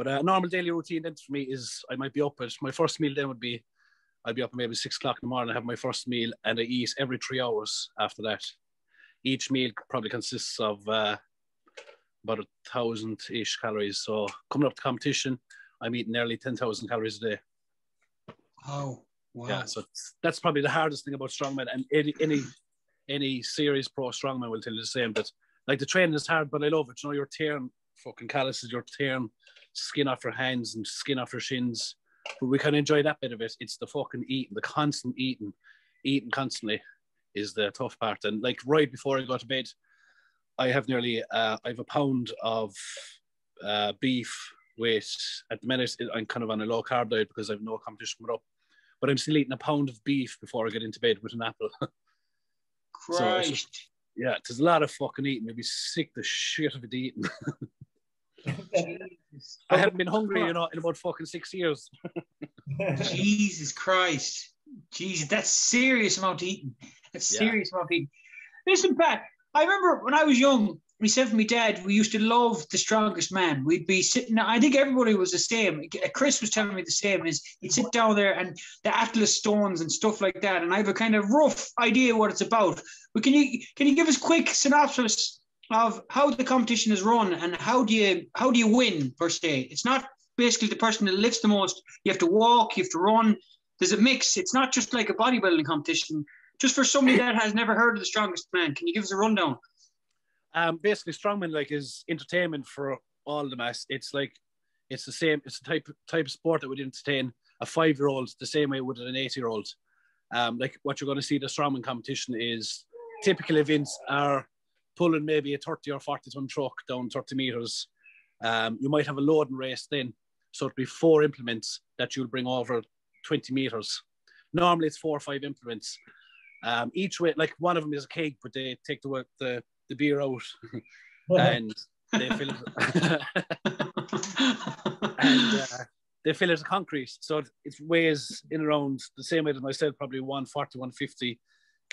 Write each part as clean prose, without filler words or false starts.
But a normal daily routine then for me is I might be up at my first meal then would be I'd be up at maybe 6 o'clock in the morning, have my first meal, and I eat every 3 hours after that. Each meal probably consists of about 1,000-ish calories. So coming up to competition, I'm eating nearly 10,000 calories a day. Oh, wow. Yeah, so that's probably the hardest thing about strongman. And any serious pro strongman will tell you the same. That like the training is hard, but I love it. You know, you're tearing fucking calluses, you're tearing skin off your hands and skin off your shins. But we can enjoy that bit of it. It's the fucking eating, the constant eating constantly is the tough part. And like right before I go to bed, I have nearly I have a pound of beef with, at the minute I'm kind of on a low carb diet because I have no competition coming up, but I'm still eating a pound of beef before I get into bed with an apple. Christ. So yeah, there's a lot of fucking eating. You'll be sick the shit of it eating. I haven't been hungry, in about fucking 6 years. Jesus Christ. Jesus, that's serious amount of eating. That's serious amount of eating. Listen, Pat, I remember when I was young, myself and my dad, we used to love The Strongest Man. We'd be sitting, I think everybody was the same. Chris was telling me the same, is you'd sit down there and the Atlas stones and stuff like that, and I have a kind of rough idea what it's about. But can you give us a quick synopsis of how the competition is run and how do you win, per se? It's not basically the person that lifts the most. You have to walk, you have to run. There's a mix. It's not just like a bodybuilding competition. Just for somebody that has never heard of The Strongest Man, can you give us a rundown? Basically, strongman like is entertainment for all the mass. It's the same. It's the type of sport that would entertain a 5-year-old the same way it would an 8-year-old. Like what you're going to see the strongman competition is typical events are pulling maybe a 30 or 40 ton truck down 30 meters. You might have a loading race then, so it'll be 4 implements that you'll bring over 20 meters. Normally it's 4 or 5 implements. Each way, like one of them is a keg, but they take the beer out and they fill it and they fill it with concrete. So it weighs in around the same weight as I said, probably 140, 150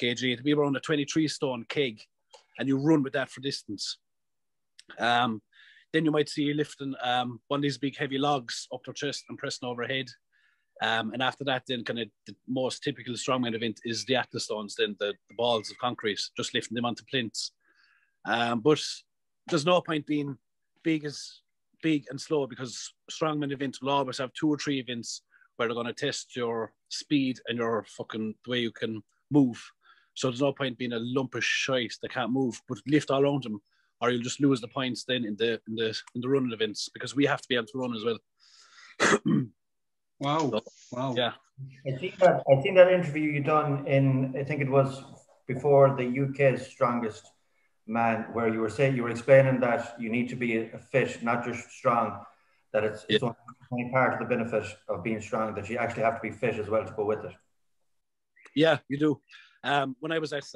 kg. It'll be around a 23 stone keg, and you run with that for distance. Then you might see you lifting one of these big heavy logs up their chest and pressing overhead. And after that, then kind of the most typical strongman event is the Atlas stones, then the balls of concrete, just lifting them onto plinths. But there's no point being big and slow, because strongman events will always have 2 or 3 events where they're going to test your speed and your fucking the way you can move. So there's no point being a lump of shite that can't move, but lift all around them, or you'll just lose the points then in the running events, because we have to be able to run as well. Wow. So, wow. Yeah. I think that interview you done in, I think it was before the UK's Strongest Man, where you were explaining that you need to be a fit, not just strong, that it's only part of the benefit of being strong, that you actually have to be fit as well to go with it. Yeah, you do. When I was at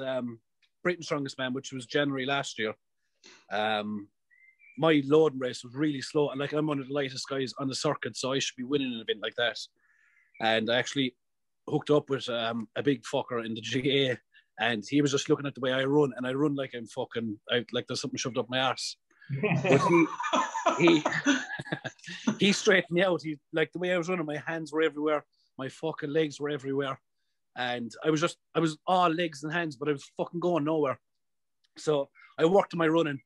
Britain's Strongest Man, which was January last year, my loading race was really slow, and like I'm one of the lightest guys on the circuit, so I should be winning an event like that. And I actually hooked up with a big fucker in the GA, and he was just looking at the way I run, and I run like I'm fucking like there's something shoved up my arse. But he straightened me out. He, like the way I was running, my hands were everywhere, my fucking legs were everywhere, and I was all legs and hands, but I was fucking going nowhere. So I worked on my running.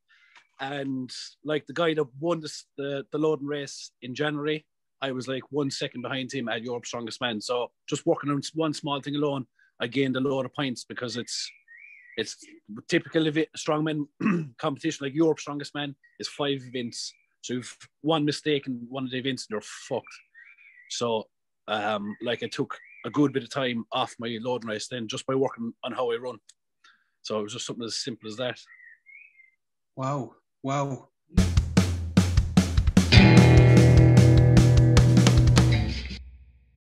And like the guy that won the loading race in January, I was like 1 second behind him at Europe's Strongest Man. So just working on one small thing alone, I gained a load of points, because it's typical strongman competition. Like Europe's Strongest Man is 5 events. So if one mistake in one of the events, you're fucked. So like I took a good bit of time off my loading race then just by working on how I run. So it was just something as simple as that. Wow.